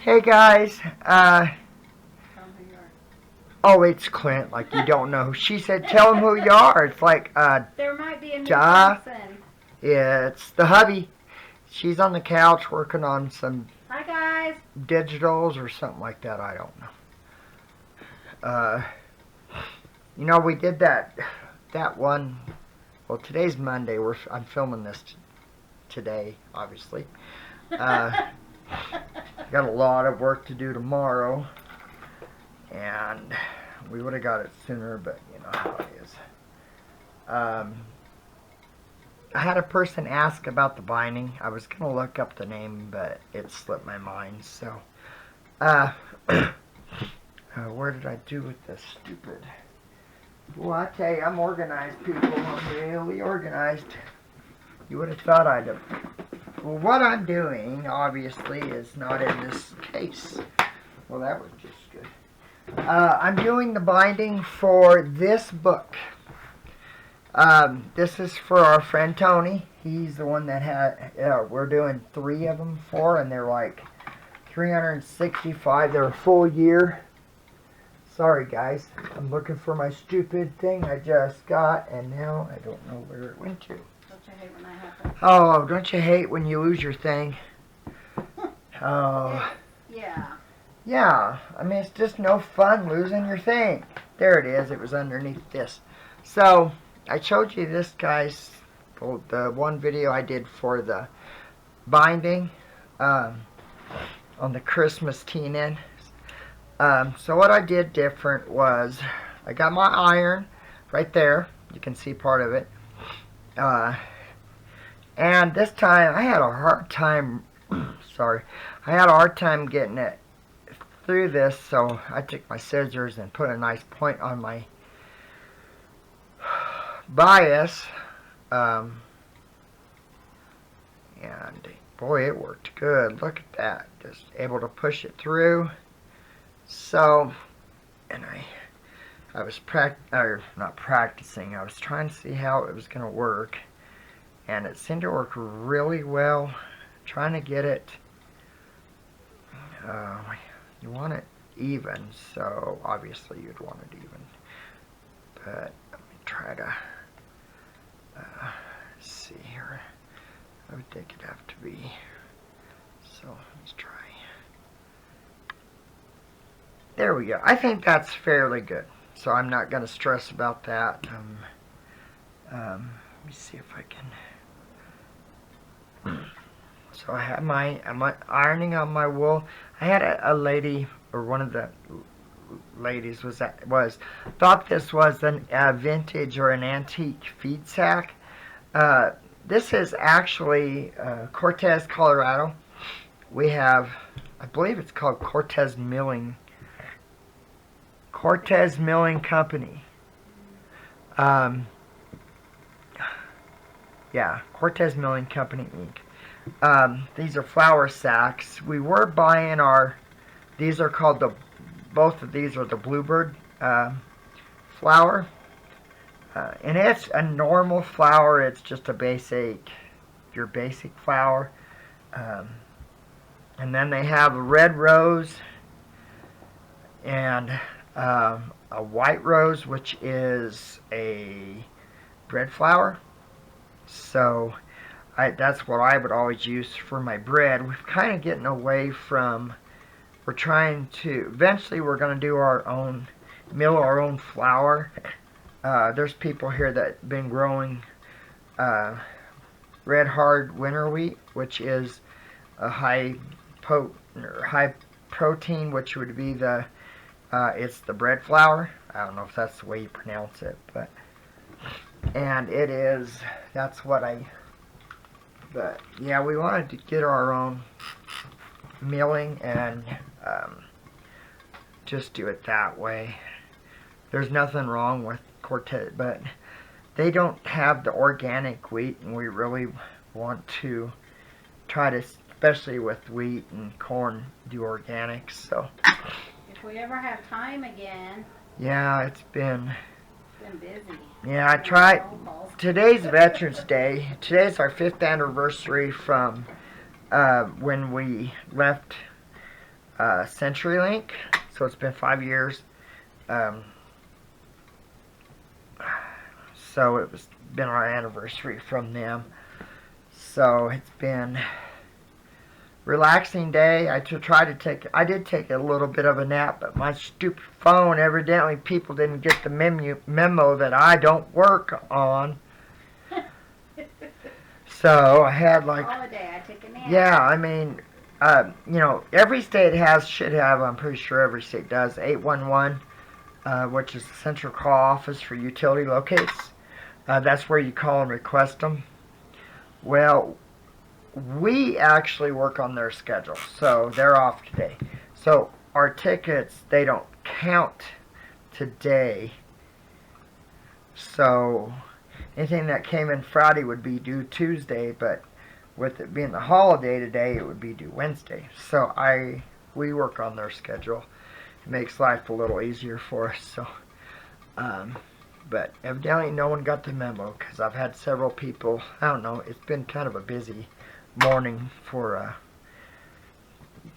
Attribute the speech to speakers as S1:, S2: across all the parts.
S1: Hey guys,
S2: Tell them who you are.
S1: oh, it's Clint, like you don't know. She said, tell him who you are. It's like,
S2: There might be a new
S1: duh.
S2: person.
S1: Yeah, it's the hubby. She's on the couch working on some
S2: Hi guys.
S1: digitals or something like that. I don't know. You know, we did that one. Well, today's Monday. I'm filming this today, obviously. Got a lot of work to do tomorrow, and we would have got it sooner, but you know how it is. I had a person ask about the binding. I was going to look up the name, but it slipped my mind. So, where did I do with this stupid? Well, I tell you, I'm organized, people. I'm really organized. You would have thought I'd have. Well, what I'm doing, obviously, is not in this case. Well, that was just good. I'm doing the binding for this book. This is for our friend Tony. He's the one that had, we're doing 3 of them for, and they're like 365. They're a full year. Sorry, guys. I'm looking for my stupid thing I just got, and now I don't know where it went to.
S2: Don't you hate when that happens?
S1: Oh, don't you hate when you lose your thing? Oh.
S2: Yeah.
S1: Yeah, I mean, it's just no fun losing your thing. There it is. It was underneath this. So, I showed you this, guys, the one video I did for the binding on the Christmas teen-in. So what I did different was I got my iron right there. You can see part of it. And this time I had a hard time, sorry, I had a hard time getting it through this, so I took my scissors and put a nice point on my bias, and boy, it worked good. Look at that, just able to push it through. So, and I was not practicing, I was trying to see how it was going to work, and it seemed to work really well. Trying to get it, you want it even, so obviously you'd want it even, but let me try to see here. I would think it'd have to be, so let's try. There we go. I think that's fairly good, so I'm not going to stress about that. Let me see if I can. So I had my ironing on my wool. I had a lady, or one of the ladies thought this was a vintage or an antique feed sack. This is actually Cortez, Colorado. We have, I believe it's called Cortez Milling Company. Yeah, Cortez Milling Company, Inc. These are flour sacks. We were buying these are called both of these are the Bluebird flour. And it's a normal flour. It's just your basic flour. And then they have a red rose and a white rose, which is a bread flour. So that's what I would always use for my bread. We're kind of getting away from, eventually we're going to do mill our own flour. There's people here that have been growing red hard winter wheat, which is a high protein, which would be it's the bread flour. I don't know if that's the way you pronounce it, and but yeah, we wanted to get our own milling and just do it that way. There's nothing wrong with Cortez, but they don't have the organic wheat, and we really want to try to, especially with wheat and corn, do organics. So
S2: if we ever have time again.
S1: Yeah, it's been
S2: busy.
S1: Yeah, I tried. Today's Veterans Day. Today's our 5th anniversary from when we left CenturyLink. So it's been 5 years. So it was been our anniversary from them. So it's been relaxing day. I did take a little bit of a nap, but my stupid phone, evidently people didn't get the memo that I don't work on. So I had like
S2: Holiday, I took a nap.
S1: yeah, I mean, you know, every state should have, I'm pretty sure every state does, 811, which is the central call office for utility locates. That's where you call and request them. Well, we actually work on their schedule, so they're off today. So our tickets, they don't count today. So anything that came in Friday would be due Tuesday, but with it being the holiday today, it would be due Wednesday. So we work on their schedule. It makes life a little easier for us. So, but evidently no one got the memo because I've had several people. I don't know. It's been kind of a busy morning for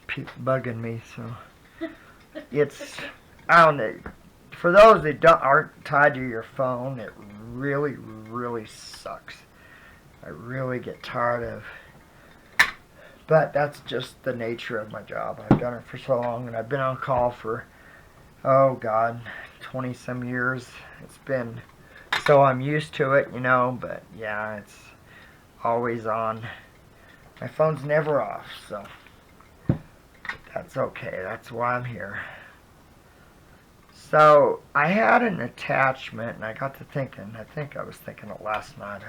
S1: people bugging me. So it's I don't know. For those that aren't tied to your phone, it really, really sucks. I really get tired of. But that's just the nature of my job. I've done it for so long, and I've been on call for, oh God, 20 some years. It's been, so I'm used to it, you know, but yeah, it's always on. My phone's never off, so that's okay. That's why I'm here. So I had an attachment, and I got to thinking. I think I was thinking it last night.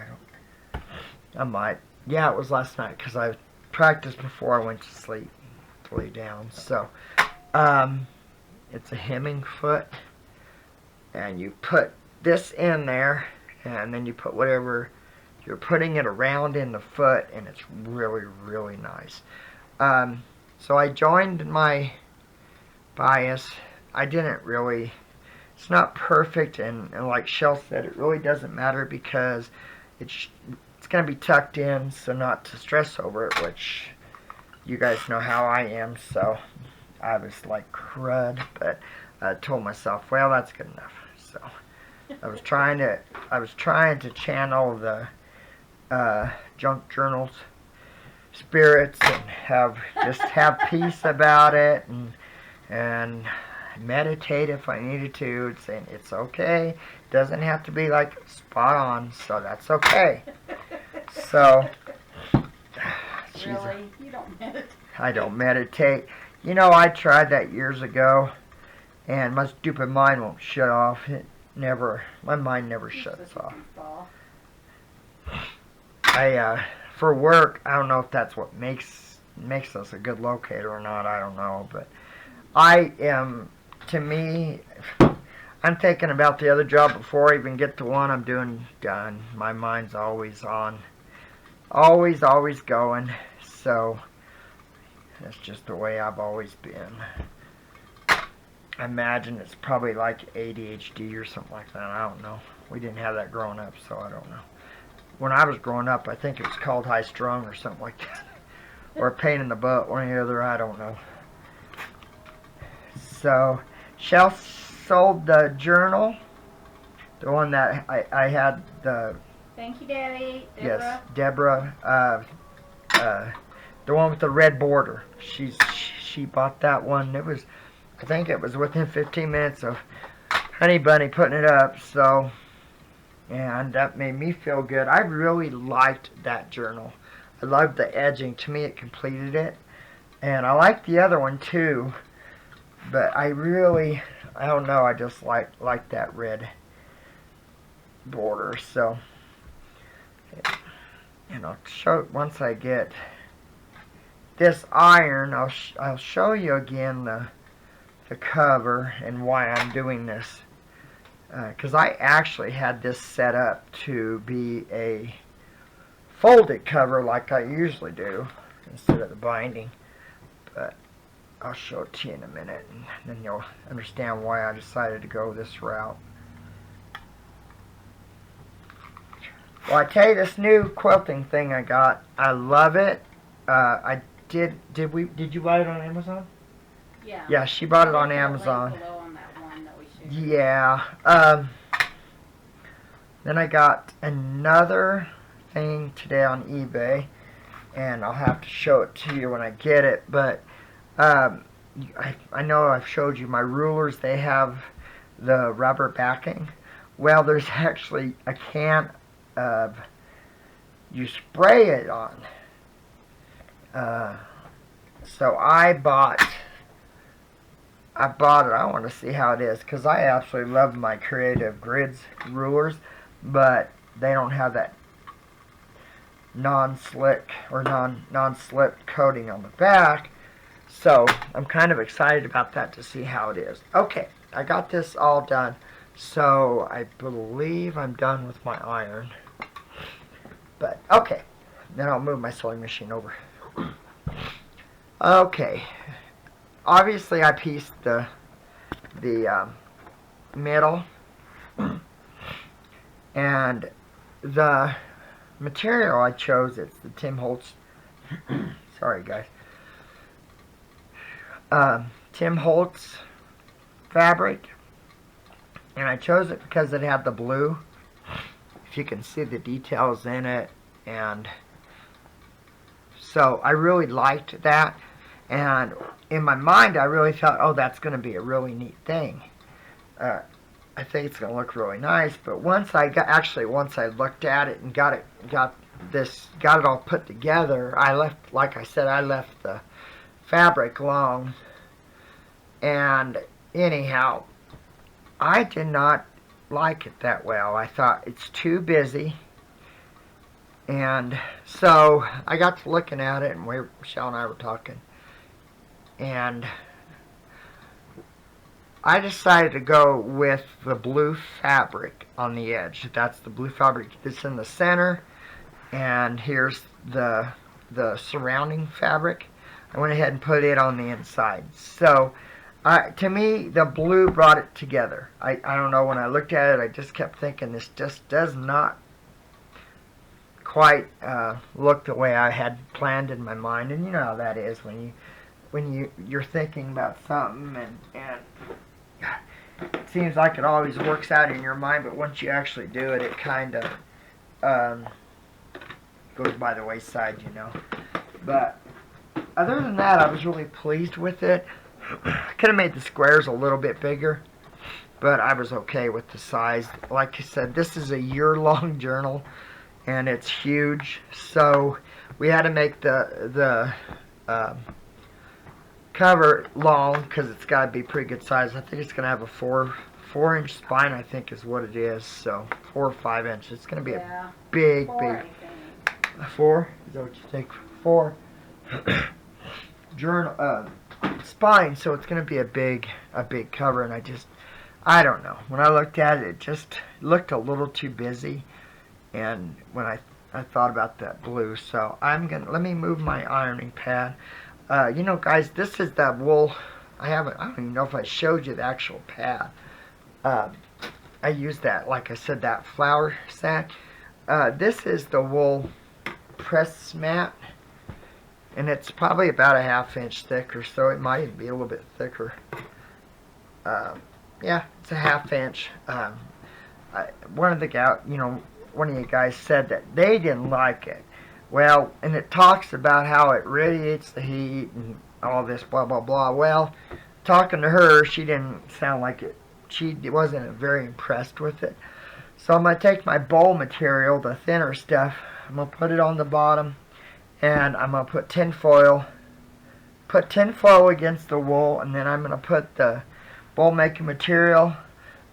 S1: I might. Yeah, it was last night because I practiced before I went to sleep, to lay down. So it's a hemming foot, and you put this in there, and then you put whatever you're putting it around in the foot, and it's really, really nice. So I joined my bias. I didn't really, it's not perfect, and like Shell said, it really doesn't matter because it's going to be tucked in, so not to stress over it, which you guys know how I am, so I was like crud, but I told myself, well, that's good enough. So I was trying to channel the junk journals spirits and have peace about it, and meditate if I needed to, saying it's okay, doesn't have to be like spot on, so that's okay. So
S2: Really? You don't meditate?
S1: I don't meditate. You know, I tried that years ago, and my stupid mind won't shut off. My mind never shuts off. For work, I don't know if that's what makes us a good locator or not, I don't know, but to me, I'm thinking about the other job before I even get to one I'm doing done. My mind's always on. Always going. So, that's just the way I've always been. I imagine it's probably like ADHD or something like that. I don't know. We didn't have that growing up, so I don't know. When I was growing up, I think it was called high strung or something like that. Or a pain in the butt, one or the other, I don't know. So, Shell sold the journal. The one that I had the...
S2: Thank you, Debbie. Deborah.
S1: Yes, Deborah. The one with the red border. She bought that one. I think it was within 15 minutes of Honey Bunny putting it up. So, and that made me feel good. I really liked that journal. I loved the edging. To me, it completed it. And I liked the other one too. But I don't know. I just like that red border. So, you know, once I get this iron, I'll show you again the cover and why I'm doing this. Because I actually had this set up to be a folded cover like I usually do instead of the binding. But I'll show it to you in a minute, and then you'll understand why I decided to go this route. Well, I tell you, this new quilting thing I got, I love it. Did you buy it on Amazon?
S2: Yeah.
S1: Yeah, she bought it
S2: I'll
S1: on
S2: put a link
S1: Amazon.
S2: below on that one that we shared.
S1: Yeah. Then I got another thing today on eBay, and I'll have to show it to you when I get it. But I know I've showed you my rulers. They have the rubber backing. Well, there's actually a can of, you spray it on. So I bought it. I want to see how it is, because I absolutely love my Creative Grids rulers, but they don't have that non-slick or non-slip coating on the back. So I'm kind of excited about that to see how it is. Okay, I got this all done. So I believe I'm done with my iron. But okay, then I'll move my sewing machine over. Okay, obviously I pieced the middle, and the material I chose, it's the Tim Holtz, sorry guys, Tim Holtz fabric, and I chose it because it had the blue, if you can see the details in it, and so I really liked that, and in my mind I really thought, oh, that's going to be a really neat thing. I think it's going to look really nice, but once I looked at it and got it all put together, I left, like I said, I left the fabric alone, and anyhow, I did not like it that well. I thought it's too busy, and so I got to looking at it, and Michelle and I were talking, and I decided to go with the blue fabric on the edge. That's the blue fabric that's in the center, and here's the surrounding fabric. I went ahead and put it on the inside. So to me, the blue brought it together. I don't know, when I looked at it, I just kept thinking, this just does not quite look the way I had planned in my mind. And you know how that is when you're thinking about something, and it seems like it always works out in your mind, but once you actually do it, it kind of goes by the wayside, you know. But other than that, I was really pleased with it. I could have made the squares a little bit bigger, but I was okay with the size. Like I said, this is a year-long journal, and it's huge, so we had to make the cover long, because it's got to be pretty good size. I think it's going to have a 4-inch spine, I think is what it is, so 4 or 5 inches. It's going to be a big, 4? Is that what you think? 4 journal spine, so it's going to be a big cover, and I don't know. When I looked at it, it just looked a little too busy, and when I thought about that blue, so let me move my ironing pad. You know, guys, this is that wool. I don't even know if I showed you the actual pad. I used that, like I said, that flour sack. This is the wool press mat, and it's probably about a 1/2 inch thick or so. It might even be a little bit thicker. Yeah, it's a 1/2 inch. One of you guys said that they didn't like it. Well, and it talks about how it radiates the heat and all this blah blah blah. Well, talking to her, she didn't sound like it. She wasn't very impressed with it. So I'm going to take my bowl material, the thinner stuff, I'm going to put it on the bottom, and I'm going to put tin foil against the wool, and then I'm going to put the bowl making material,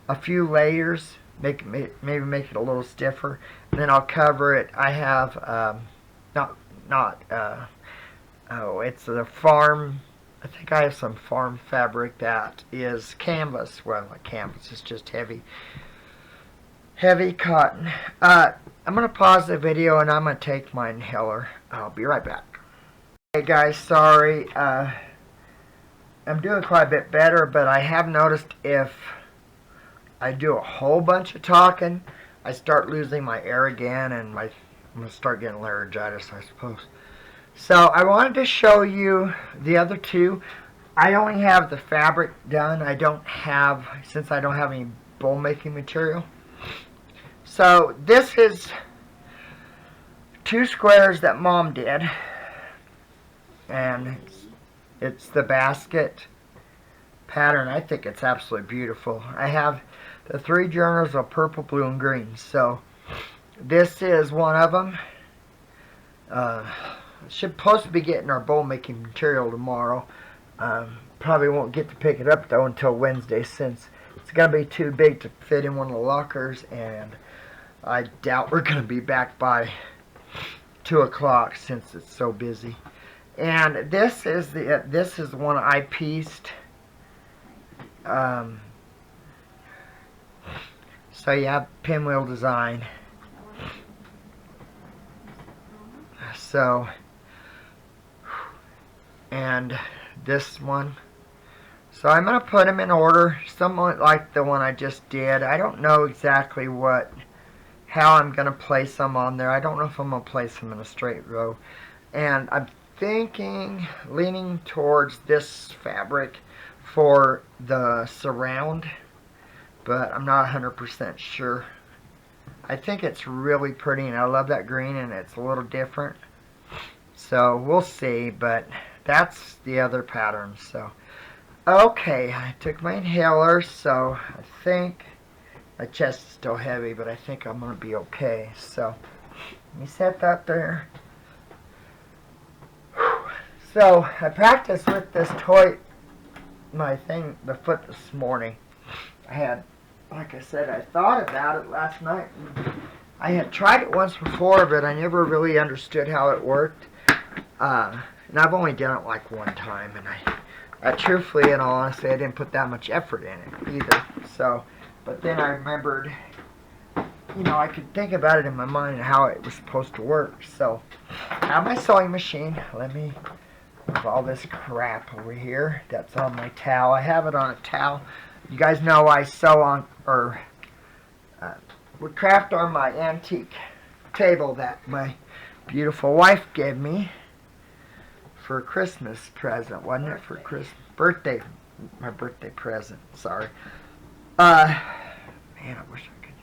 S1: a few layers, maybe make it a little stiffer, and then I'll cover it. I have it's the farm. I think I have some farm fabric that is canvas. Well, not canvas, it's just heavy cotton. I'm going to pause the video, and I'm going to take my inhaler. I'll be right back. Hey guys, sorry. I'm doing quite a bit better, but I have noticed if I do a whole bunch of talking, I start losing my air again, and I'm going to start getting laryngitis, I suppose. So I wanted to show you the other two. I only have the fabric done. I don't have, since I don't have any bowl making material. So this is 2 squares that Mom did, and it's the basket pattern. I think it's absolutely beautiful. I have the 3 journals of purple, blue, and green. So this is one of them. Supposed to be getting our bowl making material tomorrow. Probably won't get to pick it up though until Wednesday, since it's gonna be too big to fit in one of the lockers, and I doubt we're gonna be back by 2 o'clock since it's so busy. And this is the one I pieced. So you have pinwheel design. So, and this one. So I'm going to put them in order, somewhat like the one I just did. I don't know exactly how I'm going to place them on there. I don't know if I'm going to place them in a straight row. And I'm leaning towards this fabric for the surround, but I'm not 100% sure. I think it's really pretty, and I love that green, and it's a little different. So we'll see, but that's the other pattern. So okay, I took my inhaler, so I think my chest is still heavy, but I think I'm gonna be okay. So let me set that there. So I practiced with this toy, the foot this morning. I had, like I said, I thought about it last night. I had tried it once before, but I never really understood how it worked. And I've only done it like one time, and I truthfully and honestly, I didn't put that much effort in it either. So, but then I remembered, I could think about it in my mind and how it was supposed to work. So, I have my sewing machine. Let me move all this crap over here. That's on my towel. I have it on a towel. You guys know I sew on, or would craft on my antique table that my beautiful wife gave me for a Christmas present, wasn't it? For my birthday present. Sorry. Man, I wish I could.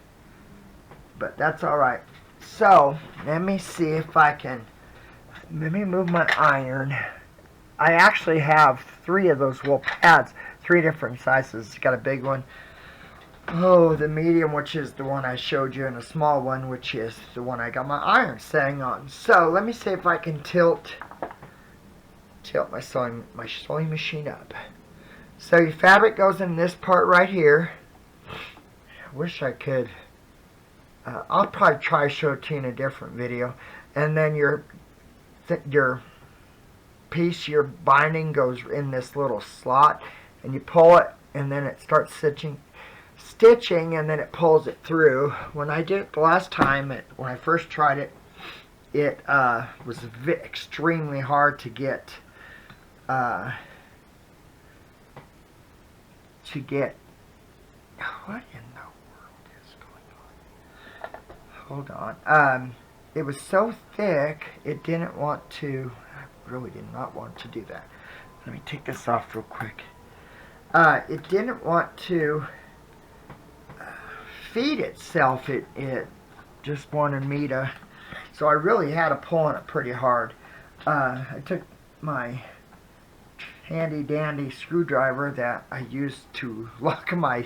S1: But that's all right. So let me see if I can. Let me move my iron. I actually have 3 of those wool pads, 3 different sizes. It's got a big one. Oh, the medium, which is the one I showed you, and a small one, which is the one I got my iron setting on. So let me see if I can tilt my sewing machine up. So your fabric goes in this part right here. I wish I could. I'll probably try to show it to you in a different video. And then your piece, your binding, goes in this little slot, and you pull it, and then it starts stitching, and then it pulls it through. When I did it the last time, when I first tried it, it was extremely hard to get what in the world is going on? Hold on. It was so thick, it didn't want to. I really did not want to do that. Let me take this off real quick. It didn't want to feed itself. It just wanted me to. So I really had to pull on it pretty hard. I took my handy dandy screwdriver that I used to lock my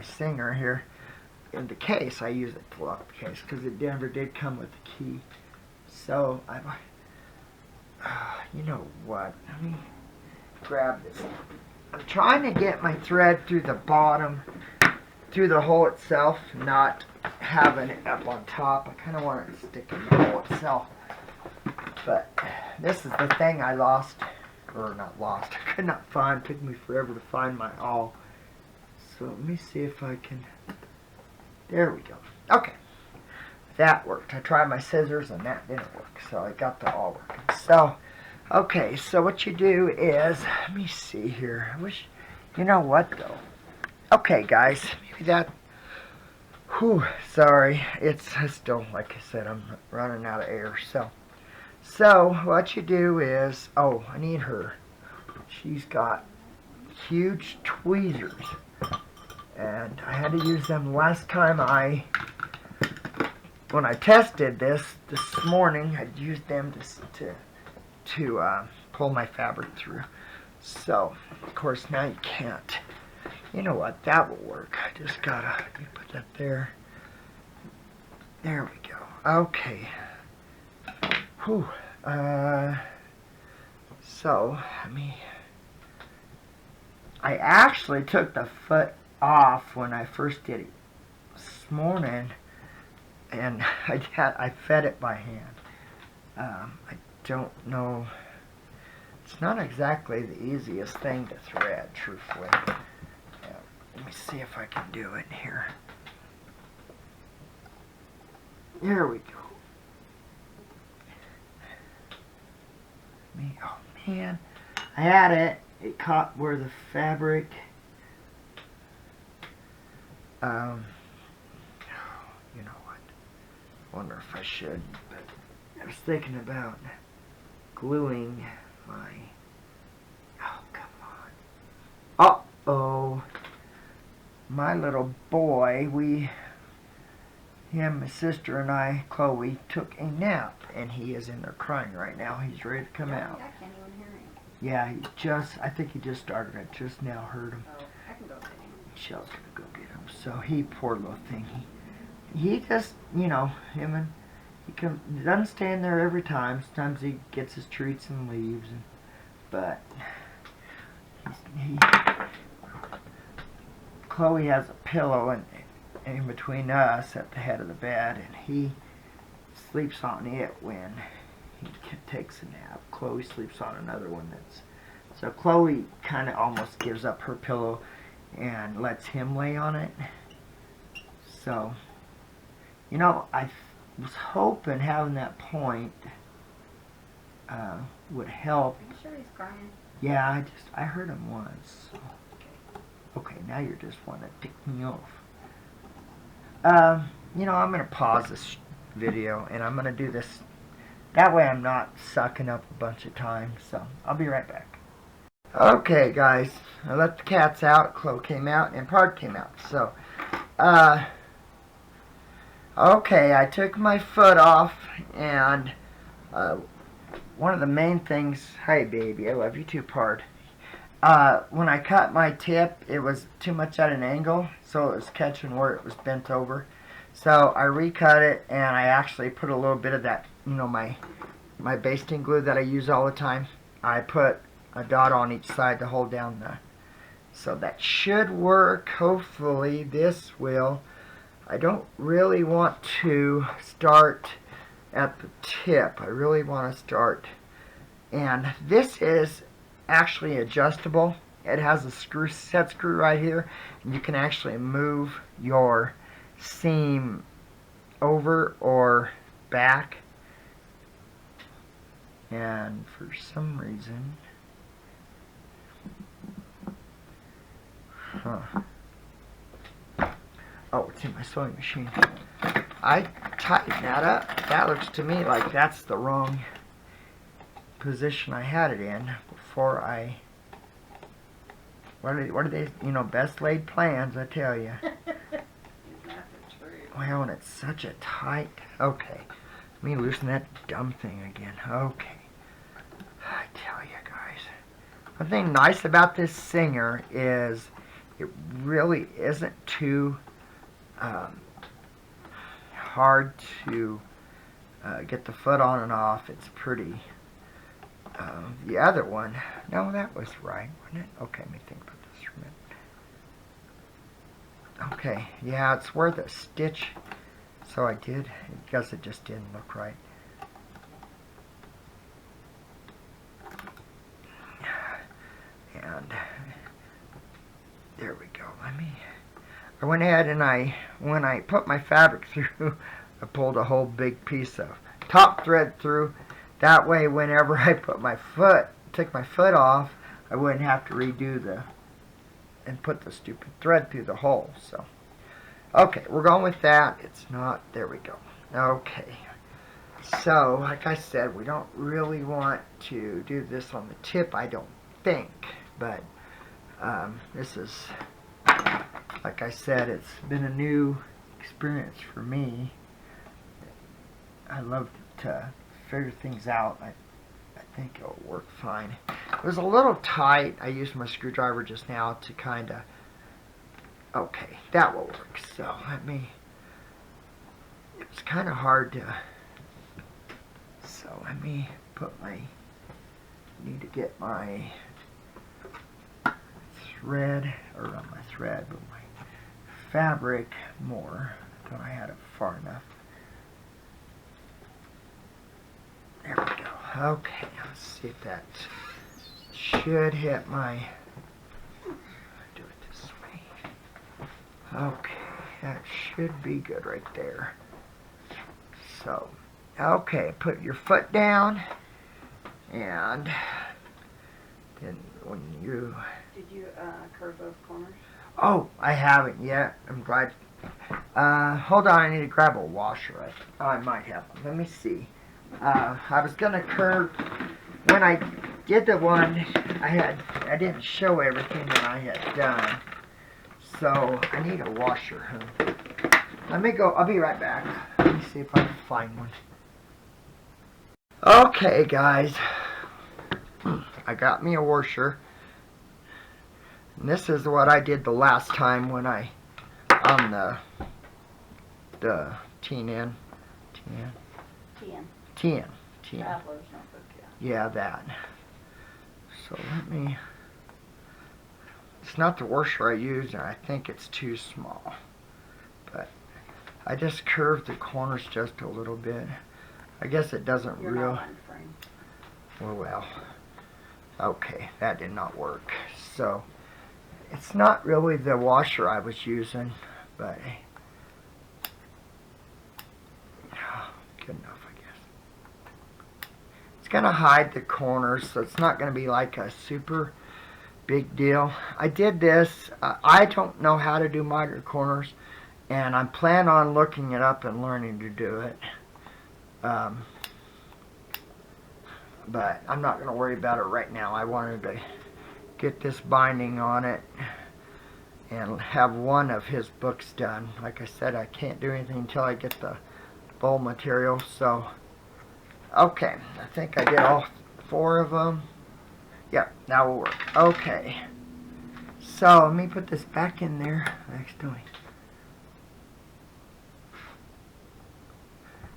S1: Singer here in the case. I use it to lock the case because it never did come with the key. So you know what? Let me grab this. I'm trying to get my thread through the bottom, through the hole itself, not having it up on top. I kind of want it to stick in the hole itself. But this is the thing I lost. Or not lost, I could not find. It took me forever to find my awl. So let me see if I can. There we go. Okay, that worked. I tried my scissors and that didn't work, so I got the awl working. So okay, so what you do is, let me see here. I wish, you know what though? Okay guys, maybe that. Whew, sorry. It's still, like I said, I'm running out of air. So what you do is, I need her. she's got huge tweezers, and I had to use them last time when I tested this morning. I used them to pull my fabric through. So, of course, now you can't. You know what? That will work. I just gotta put that there. There we go. Okay. Whew. So, I actually took the foot off when I first did it this morning, and I fed it by hand. I don't know. It's not exactly the easiest thing to thread, truthfully. Let me see if I can do it here. There we go. Oh man, I had it. It caught where the fabric. You know what? I wonder if I should. But I was thinking about gluing my. Oh come on. Uh-oh. My little boy, him, my sister, and I, Chloe, took a nap, and he is in there crying right now. He's ready to come out.
S2: I can't even hear him.
S1: Yeah, I think he just started. I just now heard him.
S2: Oh, I can go get him.
S1: Michelle's gonna go get him. So poor little thing, he just, he doesn't stand there every time. Sometimes he gets his treats and leaves, but Chloe has a pillow in between us at the head of the bed, and he sleeps on it when he takes a nap. Chloe sleeps on another one so Chloe kind of almost gives up her pillow and lets him lay on it. So, I was hoping having that point would help.
S2: Are you sure he's crying?
S1: Yeah, I heard him once. So. Okay, now you're just wanting to tick me off. I'm going to pause this video, and I'm going to do this. That way I'm not sucking up a bunch of time, so I'll be right back. Okay, guys, I let the cats out. Chloe came out, and Pard came out. So, okay, I took my foot off, and one of the main things. Hi, baby, I love you too, Pard. When I cut my tip, it was too much at an angle, so it was catching where it was bent over. So I recut it, and I actually put a little bit of that, my basting glue that I use all the time. I put a dot on each side to hold down so that should work. Hopefully this will. I don't really want to start at the tip. I really want to start, and this is actually adjustable. It has a set screw right here, and you can actually move your seam over or back, and for some reason oh, it's in my sewing machine. I tightened that up. That looks to me like that's the wrong position I had it in before I. What are they? Best laid plans, I tell you. Well, and it's such a tight. Okay, let me loosen that dumb thing again. Okay, I tell you guys, one thing nice about this Singer is it really isn't too hard to get the foot on and off. It's pretty. The other one, no, that was right, wasn't it? Okay, let me think about this for a minute. Okay, yeah, it's worth a stitch. So I did. I guess it just didn't look right. And there we go. I went ahead and when I put my fabric through, I pulled a whole big piece of top thread through. That way, whenever I took my foot off, I wouldn't have to redo and put the stupid thread through the hole. So, okay, we're going with that. It's not, there we go. Okay, so like I said, we don't really want to do this on the tip, I don't think. But this is, like I said, it's been a new experience for me. I love to figure things out. I think it'll work fine. It was a little tight. I used my screwdriver just now to kind of... Okay, that will work. So let me... It's kind of hard to... So let me put my... Need to get my thread, or not my thread, but my fabric more. I thought I had it far enough. There we go. Okay, let's see if that should hit my... Do it this way. Okay, that should be good right there. So, okay, put your foot down, and then when you...
S2: Did you curve those corners?
S1: Oh, I haven't yet. I'm glad. Hold on, I need to grab a washer. I might have one. Let me see. I was gonna curve when I did the one. I didn't show everything that I had done, so I need a washer. Let me go. I'll be right back. Let me see if I can find one. Okay, guys, I got me a washer. And this is what I did the last time when I on the TN.
S2: Traveler's notebook,
S1: Yeah, that. So let me... It's not the washer I use, and I think it's too small. But I just curved the corners just a little bit. I guess it doesn't
S2: You're
S1: real...
S2: not on frame.
S1: Well, okay, that did not work. So, it's not really the washer I was using, but... Good enough, I guess. It's going to hide the corners, so it's not going to be like a super big deal. I did this. I don't know how to do miter corners, and I plan on looking it up and learning to do it. But I'm not going to worry about it right now. I wanted to get this binding on it and have one of his books done. Like I said, I can't do anything until I get the bowl material. So, okay, I think I did all 4 of them. Yep, that will work. Okay, so let me put this back in there. Next to me.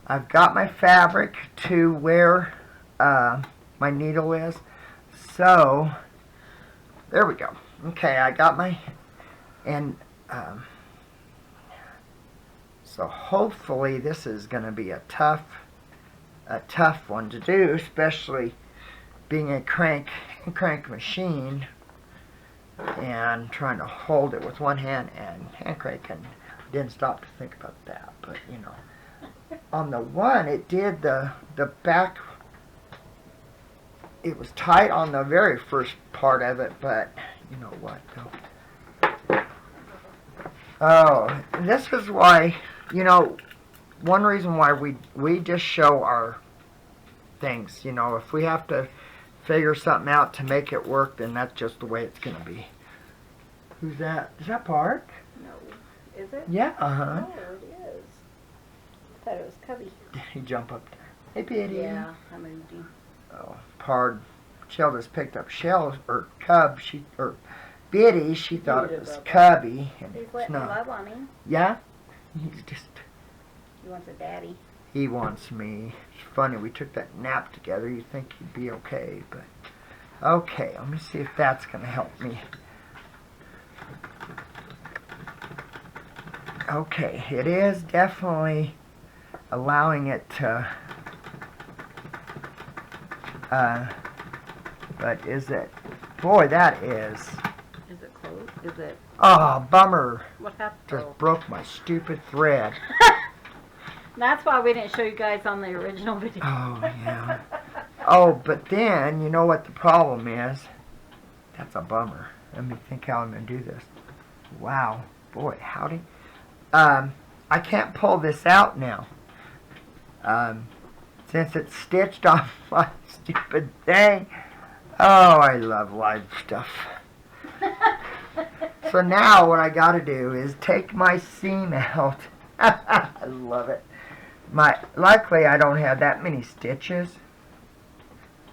S1: I've got my fabric to where my needle is. So, there we go. Okay, I got my, and so hopefully this is going to be a tough one to do, especially being a crank machine and trying to hold it with one hand and hand crank, and I didn't stop to think about that. But you know, on the one it did the back. It was tight on the very first part of it, but you know what though. Oh, this is why, you know, one reason why we just show our things. You know, if we have to figure something out to make it work, then that's just the way it's gonna be. Who's that? Is that Park?
S2: No. Is it?
S1: Yeah, uh-huh.
S2: Oh, it is. I thought it was Cubby.
S1: He jump up there. Hey, Biddy.
S2: Yeah, I moved him.
S1: Oh, Pard. Shell just picked up Shell, or Cub. Or Biddy, she thought it was Cubby. And
S2: He's
S1: it's
S2: letting me
S1: not.
S2: love on him.
S1: Yeah? He's just...
S2: He wants a daddy.
S1: He wants me. It's funny, we took that nap together. You'd think he'd be okay, but... Okay, let me see if that's going to help me. Okay, it is definitely allowing it to... but is it... Boy, that is...
S2: Is it close? Is it...
S1: Oh, bummer.
S2: What happened?
S1: Just broke my stupid thread.
S2: That's why we didn't show you guys on the original video.
S1: Oh, yeah. Oh, but then, you know what the problem is? That's a bummer. Let me think how I'm going to do this. Wow. Boy, howdy. I can't pull this out now. Since it's stitched on my stupid thing. Oh, I love live stuff. So now what I gotta do is take my seam out. I love it. Luckily I don't have that many stitches.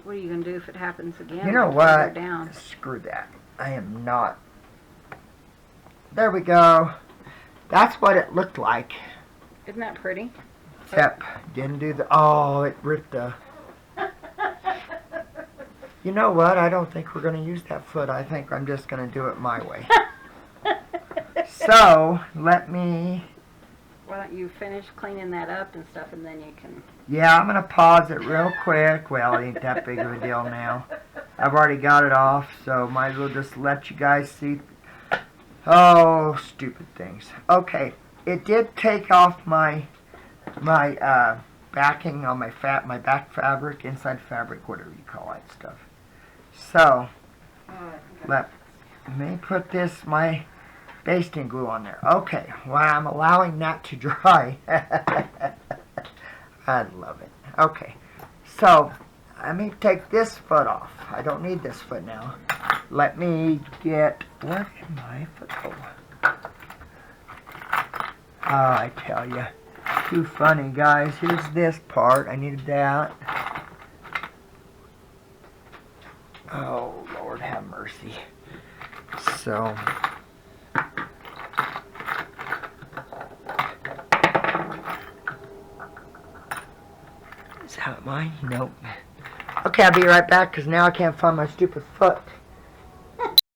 S2: What are you going to do if it happens again?
S1: You know
S2: Further
S1: what?
S2: Down?
S1: Screw that. I am not. There we go. That's what it looked like.
S2: Isn't that pretty?
S1: Except didn't do the. Oh, it ripped the. You know what? I don't think we're going to use that foot. I think I'm just going to do it my way. So, let me...
S2: Why don't you finish cleaning that up and stuff, and then you can...
S1: Yeah, I'm going to pause it real quick. Well, it ain't that big of a deal now. I've already got it off, so might as well just let you guys see. Oh, stupid things. Okay, it did take off my backing on my back fabric, inside fabric, whatever you call that stuff. So, let me put my basting glue on there. Okay, well, I'm allowing that to dry. I love it. Okay, so let me take this foot off. I don't need this foot now. Let me get, where did my foot go? Oh, I tell you, too funny, guys. Here's this part. I needed that. Oh, Lord have mercy. So, is that mine? Nope. Okay, I'll be right back because now I can't find my stupid foot.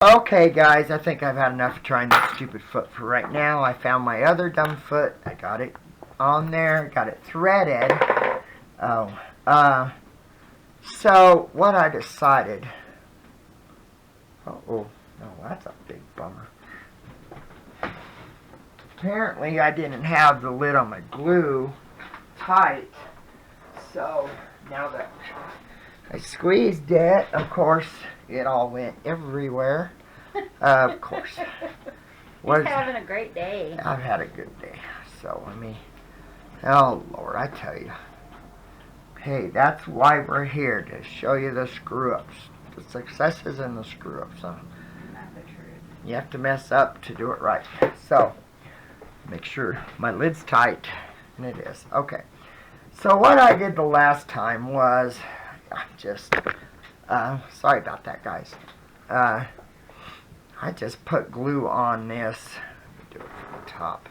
S1: Okay, guys, I think I've had enough of trying that stupid foot for right now. I found my other dumb foot. I got it on there, got it threaded. So what I decided. Oh, no, that's a big bummer. Apparently, I didn't have the lid on my glue tight. So now that I squeezed it, of course, it all went everywhere. Of course.
S2: He's having a great day.
S1: I've had a good day. So, oh, Lord, I tell you. Hey, that's why we're here, to show you the screw-ups. The successes and the screw-ups. Huh? You have to mess up to do it right. So, make sure my lid's tight. And it is. Okay. So, what I did the last time was... sorry about that, guys. I just put glue on this. Do it from the top.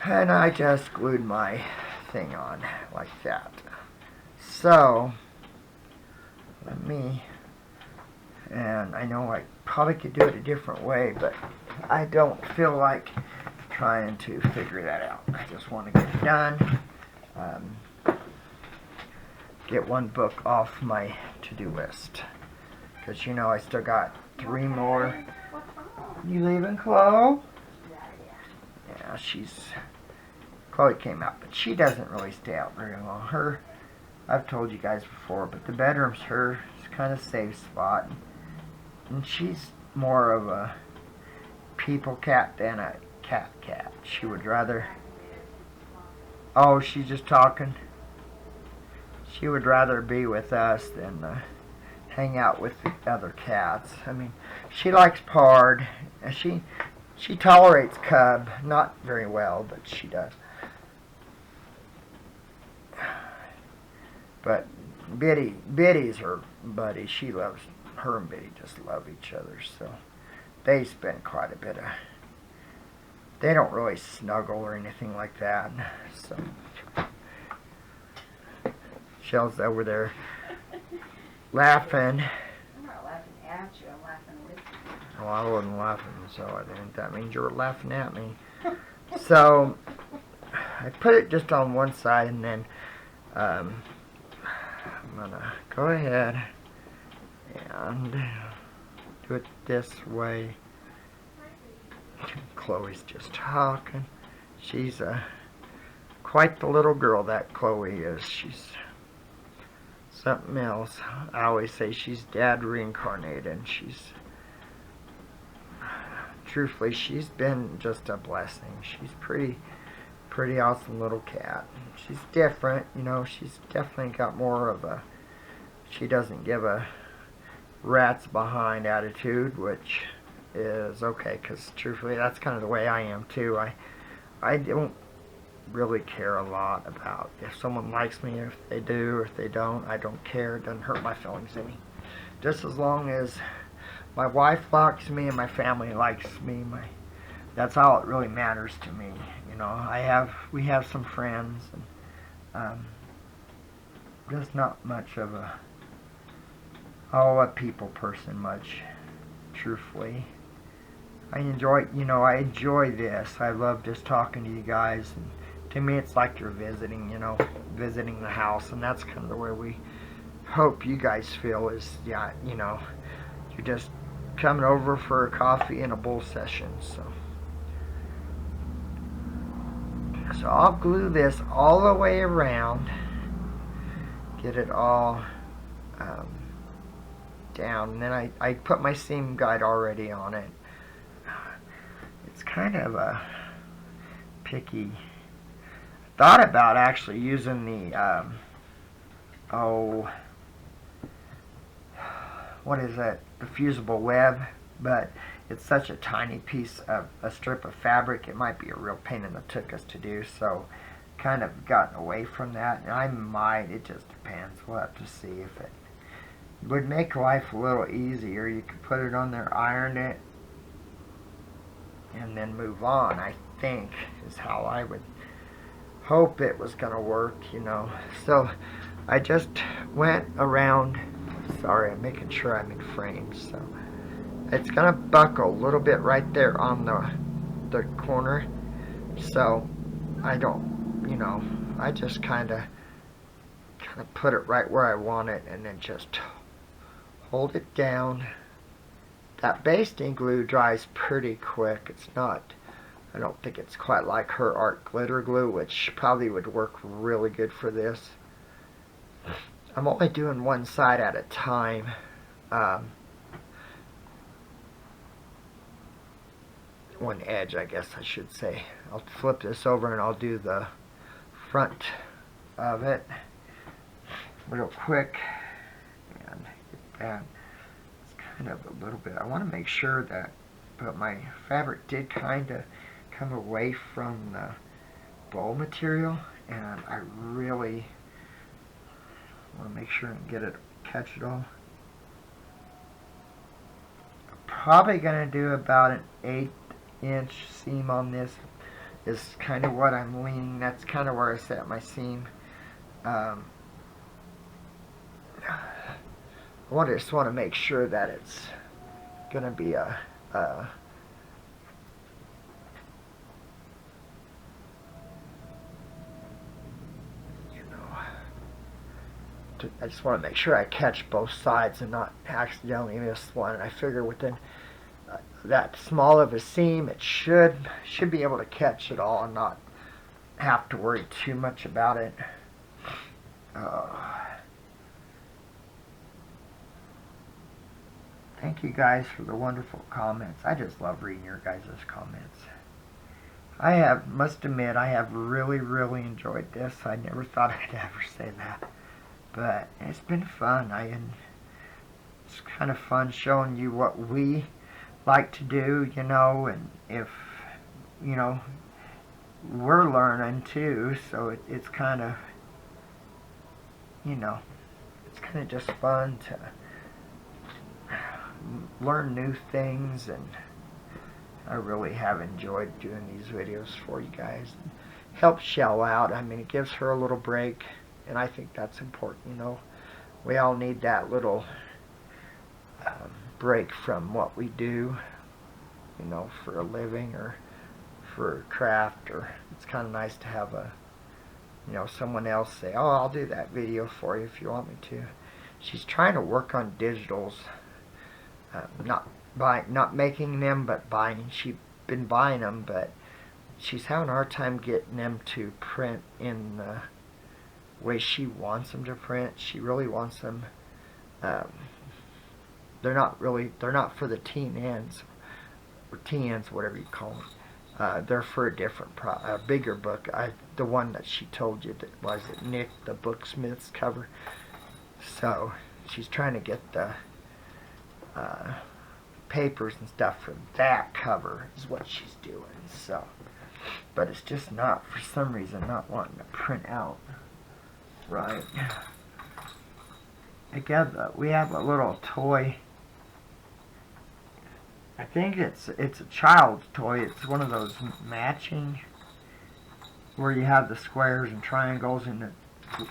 S1: And I just glued my thing on like that. So, and I know I probably could do it a different way, but I don't feel like trying to figure that out. I just want to get it done. Get one book off my to-do list. Because, you know, I still got 3 more. You leaving, Chloe? Yeah, Chloe came out, but she doesn't really stay out very long. I've told you guys before, but the bedroom's her kind of safe spot. And she's more of a people cat than a cat. She would rather... Oh, she's just talking. She would rather be with us than hang out with the other cats. I mean, she likes Pard. She tolerates Cub. Not very well, but she does. But Biddy's her buddy. She loves her, and Biddy just love each other. So they spend quite a bit of... They don't really snuggle or anything like that. So... Shell's over there laughing.
S2: I'm not laughing at you, I'm laughing with you.
S1: Well, I wasn't laughing, so I think that means you were laughing at me. So, I put it just on one side, and then I'm going to go ahead and do it this way. Chloe's just talking. She's quite the little girl, that Chloe is. She's something else. I always say she's Dad reincarnated, and truthfully, she's been just a blessing. She's pretty awesome little cat. She's different, you know. She's definitely got more of a she doesn't give a rat's behind attitude, which is okay, because truthfully that's kind of the way I am too. I don't really care a lot about if someone likes me, if they do or if they don't. I don't care. It doesn't hurt my feelings any. Just as long as my wife likes me and my family likes me, that's all it really matters to me. You know, we have some friends, and just not much of a people person much, truthfully. I enjoy this. I love just talking to you guys, and to me it's like you're visiting the house, and that's kind of the way we hope you guys feel is, yeah, you're just coming over for a coffee and a bull session. So I'll glue this all the way around, get it all down, and then I put my seam guide already on it. It's kind of a picky. Thought about actually using the what is that? The fusible web, but it's such a tiny piece of a strip of fabric. It might be a real pain in the tuchus to do, so kind of gotten away from that. And I might. It just depends. We'll have to see if it would make life a little easier. You could put it on there, iron it, and then move on, I think, is how I would hope it was going to work, So I just went around. Sorry, I'm making sure I'm in frame. So it's going to buckle a little bit right there on the corner. So I don't, I just kind of put it right where I want it, and then just hold it down. That basting glue dries pretty quick. It's not, I don't think it's quite like her art glitter glue, which probably would work really good for this. I'm only doing one side at a time. One edge, I guess I should say. I'll flip this over and I'll do the front of it real quick. And get that. Kind of a little bit. I want to make sure that, but my fabric did kind of come away from the bowl material, and I really want to make sure and catch it all. I'm probably going to do about an 8-inch seam on this. Is kind of what I'm leaning. That's kind of where I set my seam. I just want to make sure that it's going to be I just want to make sure I catch both sides and not accidentally miss one. And I figure within that small of a seam, it should be able to catch it all and not have to worry too much about it. Thank you guys for the wonderful comments. I just love reading your guys' comments. Must admit, I have really, really enjoyed this. I never thought I'd ever say that. But it's been fun. It's kind of fun showing you what we like to do, and if, we're learning too, so it's kind of, it's kind of just fun to learn new things, and I really have enjoyed doing these videos for you guys. Help Shell out. I mean, it gives her a little break, and I think that's important. We all need that little break from what we do, for a living or for craft. Or it's kind of nice to have someone else say, "Oh, I'll do that video for you if you want me to." She's trying to work on digitals. Not making them, but buying. She's been buying them, but she's having a hard time getting them to print in the way she wants them to print. She really wants them. They're not for the teen ends, or TNs, whatever you call them. They're for a different bigger book. The one that she told you that was it Nick the Booksmith's cover. So she's trying to get the papers and stuff for that cover is what she's doing. So, but it's just not, for some reason, not wanting to print out right. Again, we have a little toy. I think it's a child's toy. It's one of those matching where you have the squares and triangles and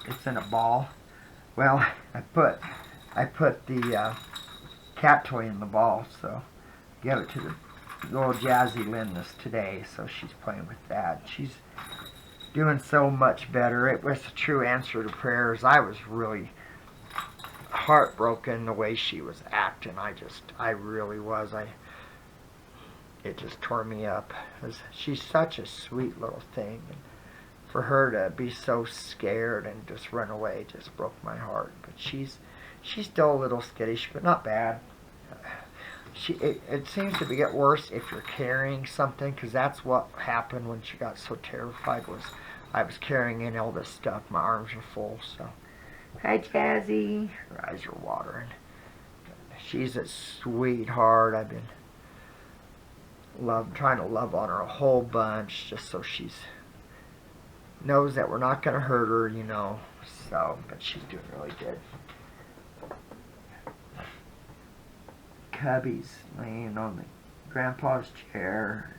S1: it's in a ball. Well, I put the cat toy in the ball, so I gave it to the little Jazzy Linus today, so she's playing with that. She's doing so much better. It was a true answer to prayers. I was really heartbroken the way she was acting. I really was. It just tore me up. She's such a sweet little thing. And for her to be so scared and just run away just broke my heart. But she's still a little skittish, but not bad. It seems to get worse if you're carrying something, because that's what happened when she got so terrified. Was I was carrying in all this stuff. My arms were full. So, hi Jazzy. Her eyes are watering. She's a sweetheart. I've been trying to love on her a whole bunch, just so she's knows that we're not going to hurt her, you know. So, but she's doing really good. Cubby's laying on the grandpa's chair,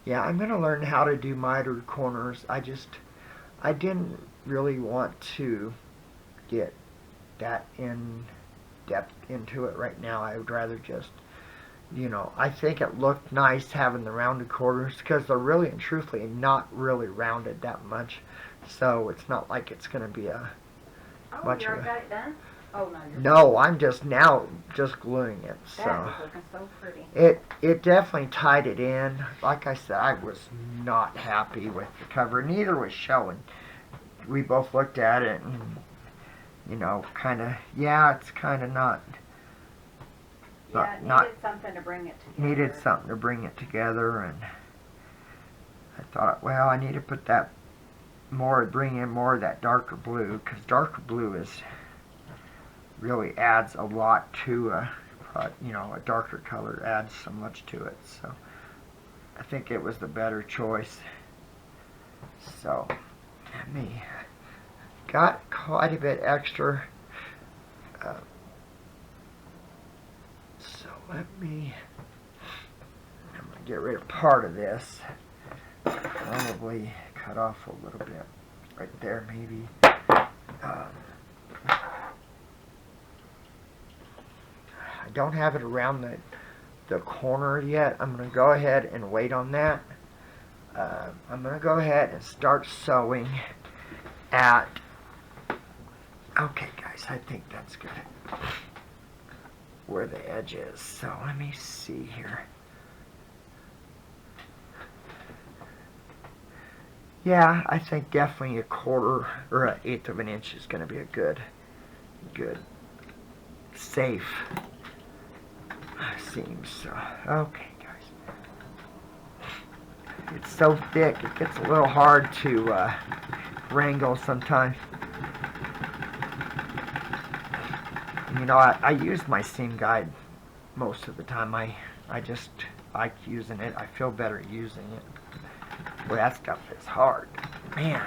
S1: yeah, I'm going to learn how to do mitered corners. I didn't really want to get that in depth into it right now. I would rather just, you know, I think it looked nice having the rounded corners, because they're really and truthfully not really rounded that much. So it's not like it's going to be a much of a...
S2: got it done? Oh,
S1: no, I'm just now gluing it. So
S2: that is looking so pretty.
S1: It definitely tied it in. Like I said, I was not happy with the cover. Neither was Shelley. We both looked at it and, you know, kind of, yeah, it's kind of not.
S2: Yeah, it needed something to bring it together.
S1: Needed something to bring it together, and I thought, well, I need to put that more, bring in more of that darker blue, because darker blue is really adds a lot to you know, a darker color adds so much to it. So I think it was the better choice. So me got quite a bit extra. So I'm gonna get rid of part of this. Probably cut off a little bit right there, maybe. I don't have it around the corner yet. I'm going to go ahead and wait on that. I'm going to go ahead and start sewing at... Okay, guys, I think that's good. Where the edge is. So let me see here. Yeah, I think definitely a quarter or an eighth of an inch is going to be a good, safe seam. So, okay, guys. It's so thick, it gets a little hard to wrangle sometimes. You know, I use my seam guide most of the time. I just like using it. I feel better using it. Boy, that stuff is hard. Man.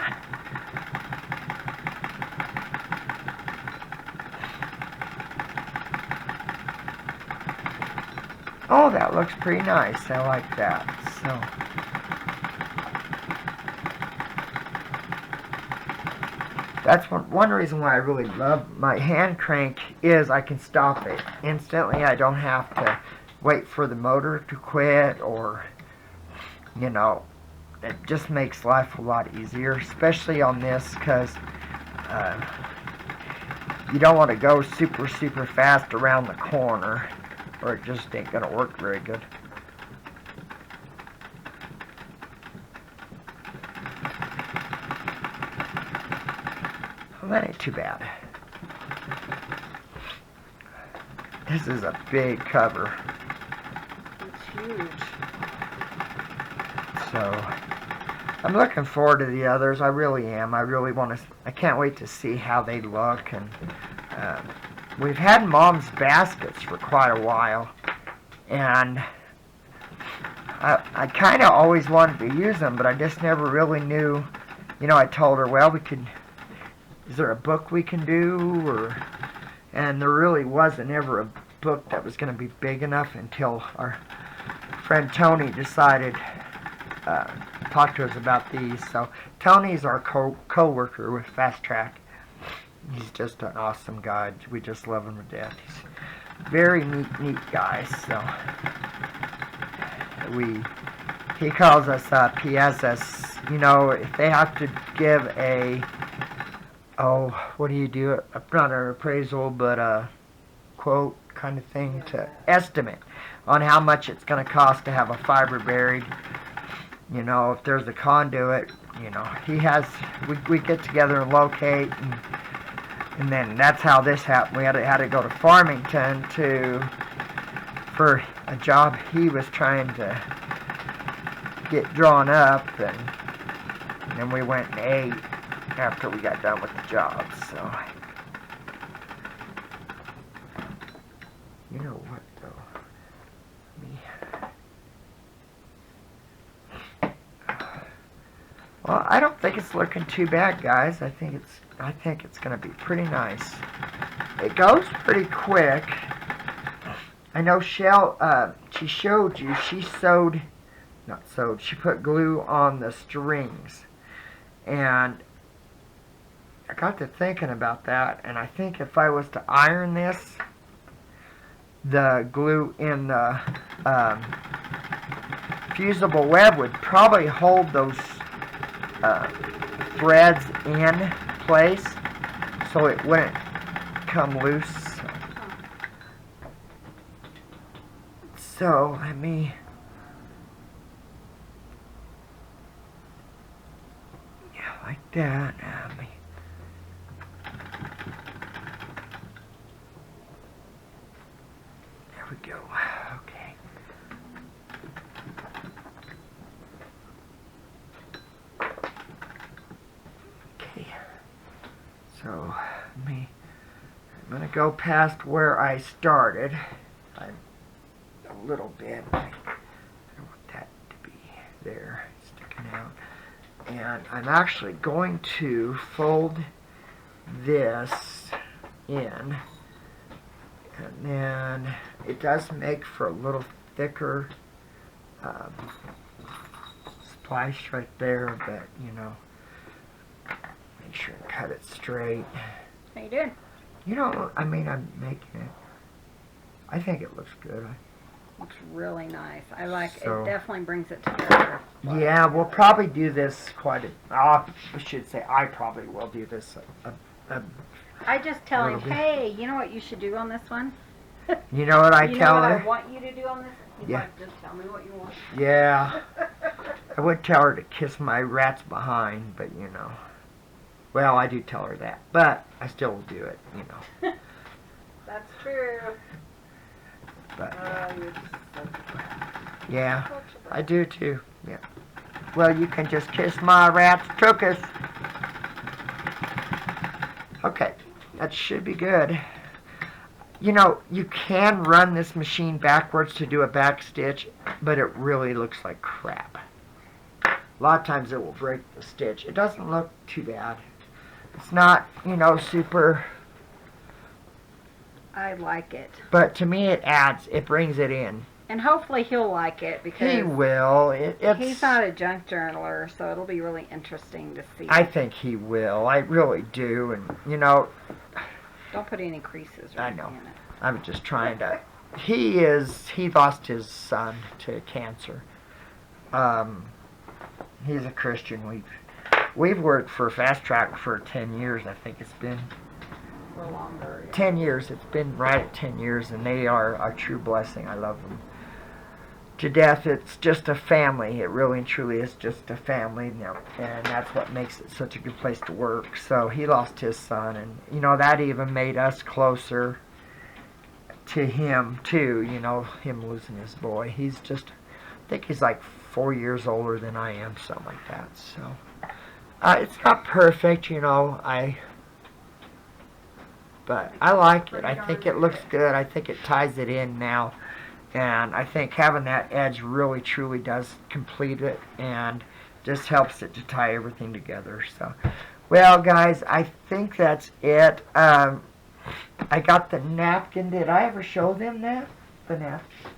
S1: Oh, that looks pretty nice. I like that. So, that's one reason why I really love my hand crank is I can stop it instantly. I don't have to wait for the motor to quit, or, you know, it just makes life a lot easier, especially on this, because you don't want to go super fast around the corner, or it just ain't going to work very good. Well, that ain't too bad. This is a big cover.
S2: It's huge.
S1: So, I'm looking forward to the others. I really am. I really want to. I can't wait to see how they look. And we've had Mom's baskets for quite a while, and I kind of always wanted to use them, but I just never really knew. You know, I told her, well, we could. Is there a book we can do? And there really wasn't ever a book that was going to be big enough until our friend Tony decided to talk to us about these. So Tony's our co-worker with Fast Track. He's just an awesome guy. We just love him to death. He's a very neat guy. So he calls us up. He has us, you know, if they have to give what do you do? Not an appraisal, but a quote kind of thing to estimate on how much it's going to cost to have a fiber buried. You know, if there's a conduit, you know, we get together and locate, and then that's how this happened. We had to go to Farmington for a job he was trying to get drawn up, and then we went and ate after we got done with the job. So, you know what though? Well, I don't think it's looking too bad, guys. I think it's going to be pretty nice. It goes pretty quick. I know Shell, she showed you, she put glue on the strings. And I got to thinking about that, and I think if I was to iron this, the glue in the fusible web would probably hold those threads in place so it wouldn't come loose. So let me like that. There we go. Okay. Okay. So I'm gonna go past where I started. A little bit. I don't want that to be there, sticking out. And I'm actually going to fold this in, and then it does make for a little thicker splice right there, but you know, make sure and cut it straight.
S2: How you doing?
S1: You know, I mean, I'm making it. I think it looks good.
S2: Looks really nice. I like
S1: So,
S2: it. Definitely brings it together.
S1: Yeah, we'll probably do this I should say I probably will do this
S2: I just tell him,
S1: little bit.
S2: hey, you know what you should do on this one?
S1: You know what I
S2: You
S1: tell
S2: know what
S1: her?
S2: I want you to do on this? He's
S1: Yeah.
S2: like, just tell me what you want.
S1: Yeah. I would tell her to kiss my rat's behind, but you know. Well, I do tell her that, but I still will do it, you know.
S2: That's true.
S1: But
S2: You're just so
S1: yeah, I do too. Yeah. Well, you can just kiss my rat's tuchus. Okay, that should be good. You know, you can run this machine backwards to do a back stitch, but it really looks like crap. A lot of times it will break the stitch. It doesn't look too bad. It's not, you know, super,
S2: I like it.
S1: but to me it brings it in.
S2: And hopefully he'll like it because
S1: He will.
S2: he's not a junk journaler, so it'll be really interesting to see.
S1: I think he will. I really do. And, you know,
S2: Don't put any creases or
S1: I
S2: anything
S1: know.
S2: in it.
S1: I'm just trying to. He lost his son to cancer. He's a Christian. We've worked for Fast Track for 10 years. I think it's been
S2: For longer.
S1: 10 years. It's been right at 10 years, and they are a true blessing. I love them to death. It's just a family. It really and truly is just a family, you know, and that's what makes it such a good place to work. So he lost his son, and you know that even made us closer. to him too, you know, him losing his boy. He's just, I think he's like 4 years older than I am, something like that. So it's not perfect, you know. But I like it. I think it looks good. I think it ties it in now. And I think having that edge really truly does complete it and just helps it to tie everything together. So, well, guys, I think that's it. I got the napkin. Did I ever show them that? The napkin?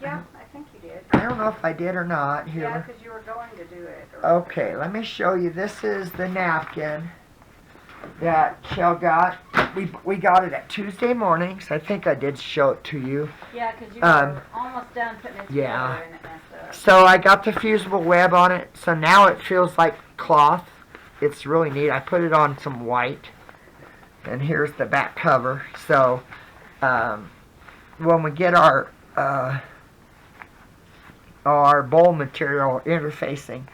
S2: Yeah, I think you did.
S1: I don't know if I did or not. Here.
S2: Yeah, because you were going to do it.
S1: Okay, let me show you. This is the napkin that Shell got. We got it at Tuesday mornings. I think I did show it to you.
S2: Yeah, because you were almost done putting it together
S1: yeah.
S2: and it messed up.
S1: So I got the fusible web on it. So now it feels like cloth. It's really neat. I put it on some white. And here's the back cover. So when we get our bowl material interfacing,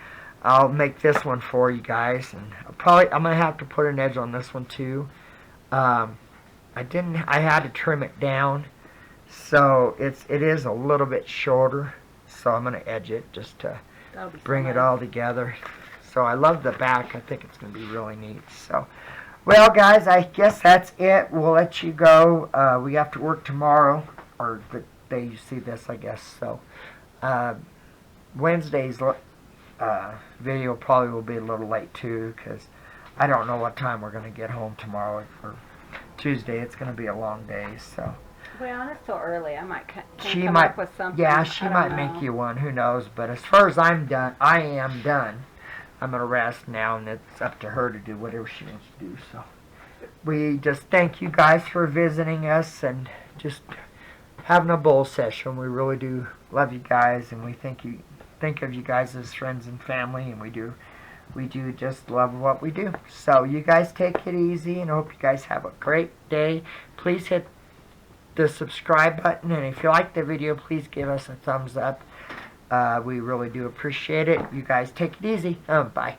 S1: I'll make this one for you guys, and I'm gonna have to put an edge on this one too. I had to trim it down, so it is a little bit shorter. So I'm gonna edge it just to bring it all together. So I love the back. I think it's gonna be really neat. So, well, guys, I guess that's it. We'll let you go. We have to work tomorrow, or the day you see this, I guess. So Wednesday's video probably will be a little late too, because I don't know what time we're going to get home tomorrow, or Tuesday. It's going to be a long day, so.
S2: Well, it's still early. I might
S1: She
S2: come
S1: might,
S2: up with something.
S1: yeah, she might make you one. Who knows? But as far as I'm done, I am done. I'm going to rest now, and it's up to her to do whatever she wants to do. So we just thank you guys for visiting us and just having a bowl session. We really do love you guys, and we think of you guys as friends and family, and we do just love what we do. So you guys take it easy, and I hope you guys have a great day. Please hit the subscribe button, and if you like the video, please give us a thumbs up. We really do appreciate it. You guys take it easy. Bye.